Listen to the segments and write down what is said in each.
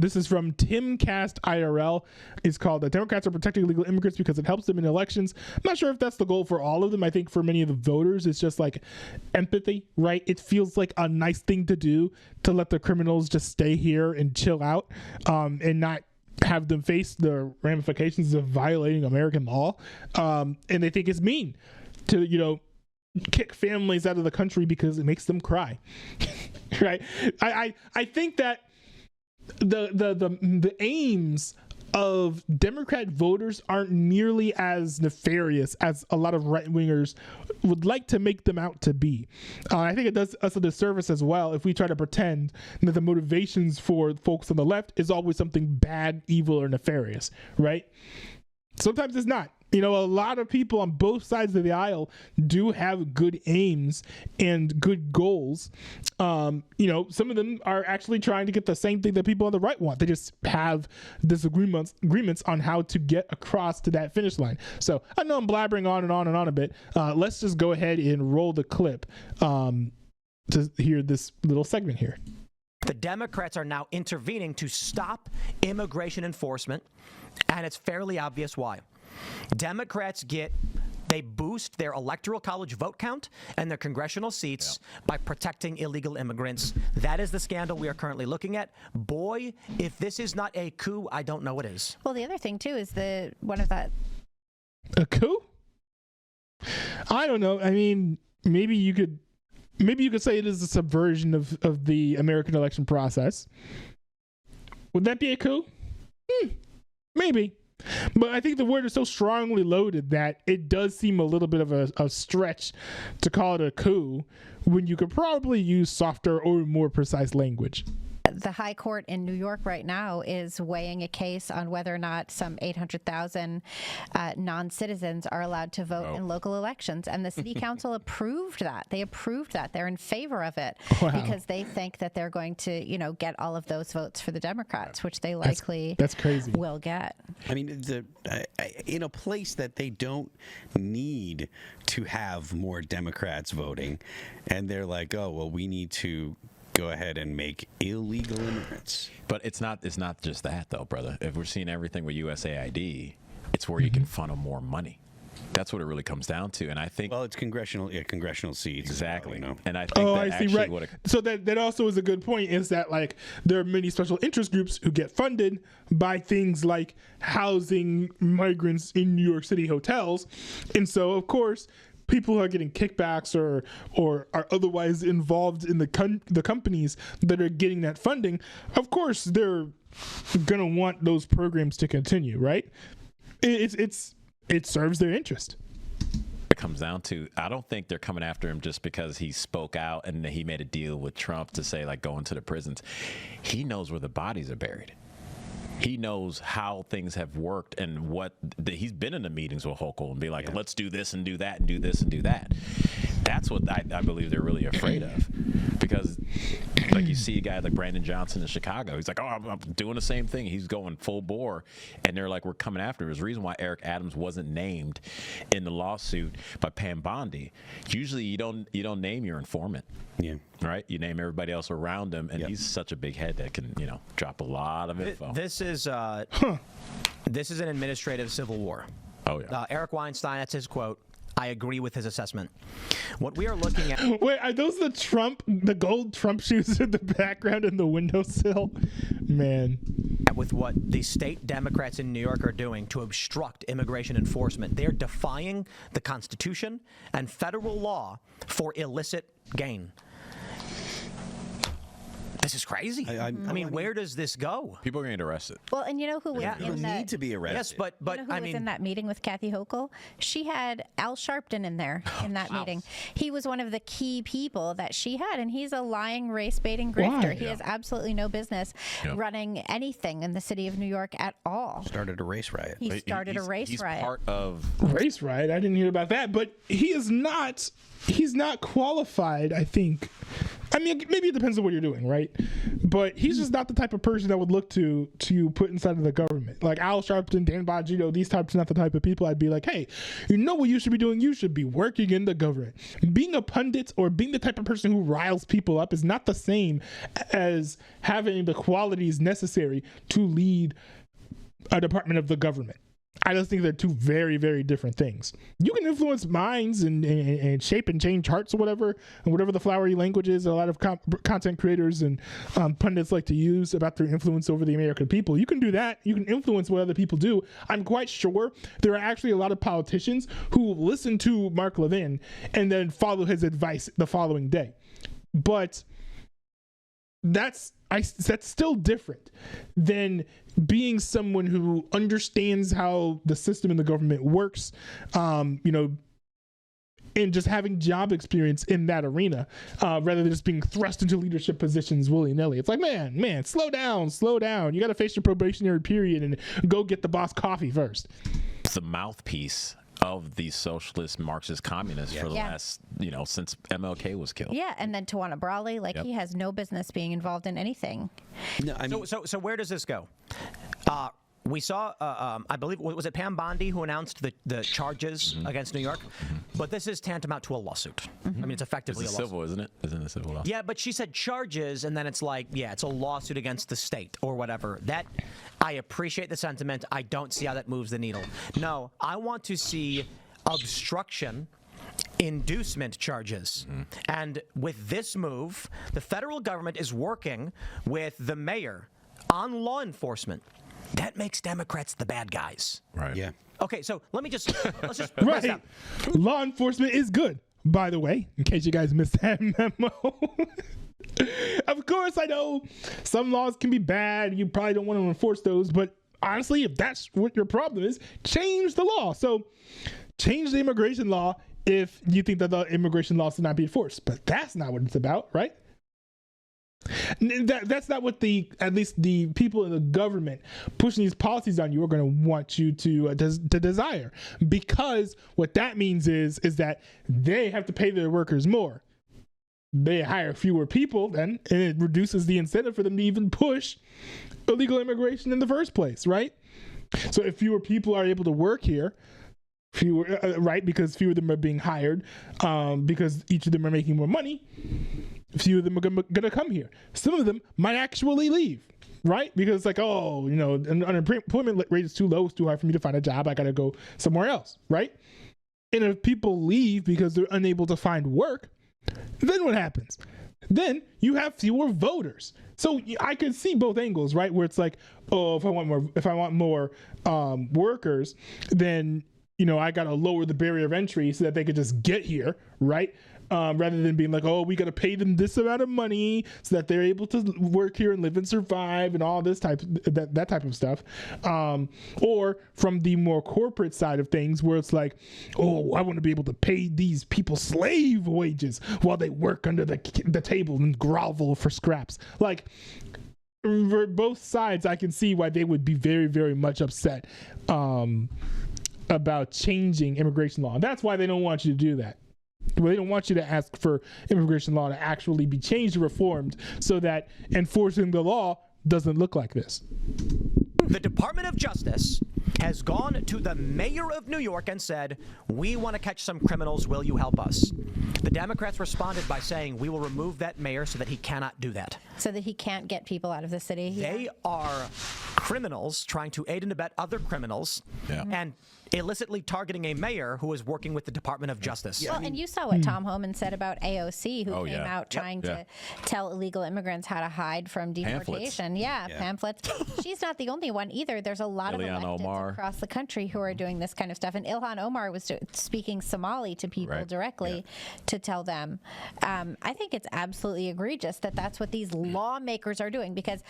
This is from Timcast IRL. It's called "The Democrats are protecting illegal immigrants because it helps them in elections." I'm not sure if that's the goal for all of them. I think for many of the voters, it's just like empathy, right? It feels like a nice thing to do to let the criminals just stay here and chill out, and not have them face the ramifications of violating American law. And they think it's mean to, kick families out of the country because it makes them cry. Right? I think that the aims of Democrat voters aren't nearly as nefarious as a lot of right-wingers would like to make them out to be. I think it does us a disservice as well if we try to pretend that the motivations for folks on the left is always something bad, evil, or nefarious, right? Sometimes it's not. A lot of people on both sides of the aisle do have good aims and good goals. Some of them are actually trying to get the same thing that people on the right want. They just have disagreements on how to get across to that finish line. So I know I'm blabbering on and on and on a bit. Let's just go ahead and roll the clip to hear this little segment here. The Democrats are now intervening to stop immigration enforcement, and it's fairly obvious why. Democrats they boost their electoral college vote count and their congressional seats by protecting illegal immigrants. That is the scandal we are currently looking at. Boy, if this is not a coup, I don't know what is. Well, the other thing too is a coup? I don't know. I mean, maybe you could say it is a subversion of the American election process. Would that be a coup? Maybe. But I think the word is so strongly loaded that it does seem a little bit of a stretch to call it a coup when you could probably use softer or more precise language. The High Court in New York right now is weighing a case on whether or not some 800,000 non-citizens are allowed to vote in local elections. And the city council approved that. They approved that. They're in favor of it because they think that they're going to, get all of those votes for the Democrats, which they likely that's crazy. will get. I mean, in a place that they don't need to have more Democrats voting, and they're like, oh, well, we need to go ahead and make illegal immigrants. But it's not just that, though, brother. If we're seeing everything with USAID, it's where you can funnel more money. That's what it really comes down to. And I think, well, it's congressional seats. Exactly. Well, And I think I see, right. So that also is a good point, is that like there are many special interest groups who get funded by things like housing migrants in New York City hotels. And so, of course, people who are getting kickbacks or are otherwise involved in the companies that are getting that funding, of course, they're going to want those programs to continue, right? It serves their interest. It comes down to, I don't think they're coming after him just because he spoke out and he made a deal with Trump to say, like, go into the prisons. He knows where the bodies are buried. He knows how things have worked and he's been in the meetings with Hochul and be like, let's do this and do that and do this and do that. That's what I believe they're really afraid of, because like you see a guy like Brandon Johnson in Chicago, he's like, oh, I'm doing the same thing. He's going full bore, and they're like, we're coming after him. There's a reason why Eric Adams wasn't named in the lawsuit by Pam Bondi. Usually you don't name your informant. Yeah. Right? You name everybody else around him, and he's such a big head that can, drop a lot of info. This is an administrative civil war. Oh, yeah. Eric Weinstein, that's his quote. I agree with his assessment. What we are looking at... Wait, are those the gold Trump shoes in the background in the windowsill? Man. With what the state Democrats in New York are doing to obstruct immigration enforcement, they're defying the Constitution and federal law for illicit gain. This is crazy. I mean, where does this go? People are getting arrested. Well, and you know who was in that, need to be arrested. Yes, but who was in that meeting with Kathy Hochul? She had Al Sharpton in there in that meeting. He was one of the key people that she had, and he's a lying, race-baiting grifter. He has absolutely no business running anything in the city of New York at all. Started a race riot. He started a race riot. He's part of race riot. I didn't hear about that, but he's not qualified, I think, I mean, maybe it depends on what you're doing, right? But he's just not the type of person that would look to put inside of the government. Like Al Sharpton, Dan Bongino, these types are not the type of people I'd be like, hey, you know what you should be doing? You should be working in the government. Being a pundit or being the type of person who riles people up is not the same as having the qualities necessary to lead a department of the government. I just think they're two very, very different things. You can influence minds and shape and change hearts or whatever, and whatever the flowery language is a lot of content creators and pundits like to use about their influence over the American people. You can do that. You can influence what other people do. I'm quite sure there are actually a lot of politicians who listen to Mark Levin and then follow his advice the following day. But that's still different than being someone who understands how the system in the government works, and just having job experience in that arena, rather than just being thrust into leadership positions willy-nilly. It's like, man, slow down. You got to face your probationary period and go get the boss coffee first. The mouthpiece of the socialist, Marxist, communists for the last, since MLK was killed. Yeah, and then Tawana Brawley, he has no business being involved in anything. No, I mean, So where does this go? We saw, I believe, was it Pam Bondi who announced the charges against New York? But this is tantamount to a lawsuit. I mean, it's effectively It's a lawsuit. civil, isn't it? Isn't it civil law? Yeah, but she said charges, and then it's like, it's a lawsuit against the state or whatever. That, I appreciate the sentiment. I don't see how that moves the needle. No, I want to see obstruction, inducement charges. And with this move, the federal government is working with the mayor on law enforcement. That makes Democrats the bad guys. Right. yeah. Okay, so let's just break this Right. down. Law enforcement is good, by the way, in case you guys missed that memo. Of course, I know some laws can be bad. You probably don't want to enforce those, but honestly, if that's what your problem is, change the law. So change the immigration law if you think that the immigration law should not be enforced. But that's not what it's about, right? That's not what at least the people in the government pushing these policies on you are going to want you to desire, because what that means is that they have to pay their workers more. They hire fewer people then, and it reduces the incentive for them to even push illegal immigration in the first place, right? So if fewer people are able to work here, right, because fewer of them are being hired, because each of them are making more money, few of them are going to come here. Some of them might actually leave, right? Because it's like, unemployment rate is too low. It's too hard for me to find a job. I got to go somewhere else, right? And if people leave because they're unable to find work, then what happens? Then you have fewer voters. So I can see both angles, right? Where it's like, if I want more workers, then I got to lower the barrier of entry so that they could just get here, right? Rather than being like, we got to pay them this amount of money so that they're able to work here and live and survive and all this that type of stuff. Or from the more corporate side of things, where it's like, I want to be able to pay these people slave wages while they work under the table and grovel for scraps. Like, for both sides, I can see why they would be very, very much upset about changing immigration law. That's why they don't want you to do that. Well, they don't want you to ask for immigration law to actually be changed or reformed so that enforcing the law doesn't look like this. The Department of Justice has gone to the mayor of New York and said, we want to catch some criminals. Will you help us? The Democrats responded by saying, we will remove that mayor so that he cannot do that. So that he can't get people out of the city. They are criminals trying to aid and abet other criminals and illicitly targeting a mayor who is working with the Department of Justice. Well, and you saw what Tom Homan said about AOC, who came out trying to tell illegal immigrants how to hide from deportation. Pamphlets. She's not the only one either. There's a lot Ilhan of electeds Omar. across the country who are doing this kind of stuff. And Ilhan Omar was speaking Somali to people directly to tell them. I think it's absolutely egregious that that's what these lawmakers are doing, because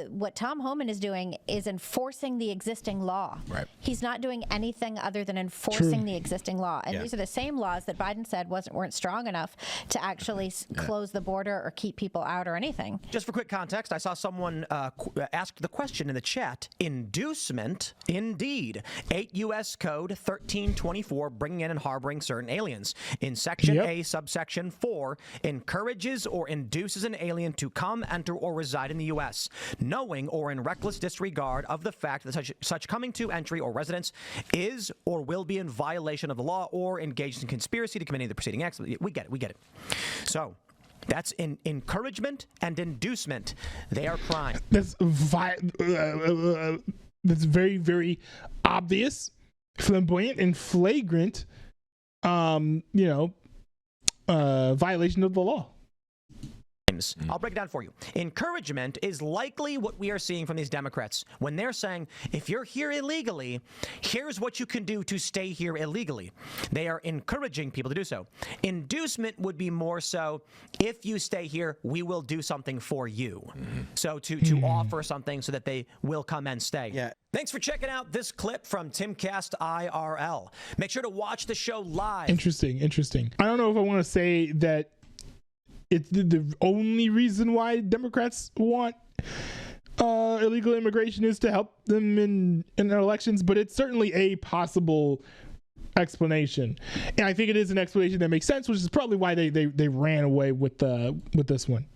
what Tom Homan is doing doing is enforcing the existing law. Right. He's not doing anything other than enforcing the existing law. And these are the same laws that Biden said weren't strong enough to actually close the border or keep people out or anything. Just for quick context, I saw someone ask the question in the chat. Inducement, indeed. 8 U.S. Code 1324, bringing in and harboring certain aliens. In Section A, subsection 4, encourages or induces an alien to come, enter, or reside in the U.S., knowing or in reckless disregard of the fact that such coming to, entry, or residence is or will be in violation of the law or engaged in conspiracy to commit any of the preceding acts. We get it. So that's encouragement and inducement. They are crime. That's that's very, very obvious, flamboyant, and flagrant. Violation of the law. I'll break it down for you. Encouragement is likely what we are seeing from these Democrats when they're saying, if you're here illegally, here's what you can do to stay here illegally. They are encouraging people to do so. Inducement would be more so, if you stay here, we will do something for you. So to offer something so that they will come and stay. Yeah. Thanks for checking out this clip from Timcast IRL. Make sure to watch the show live. Interesting. I don't know if I want to say that it's the only reason why Democrats want illegal immigration is to help them in their elections, but it's certainly a possible explanation. And I think it is an explanation that makes sense, which is probably why they ran away with this one.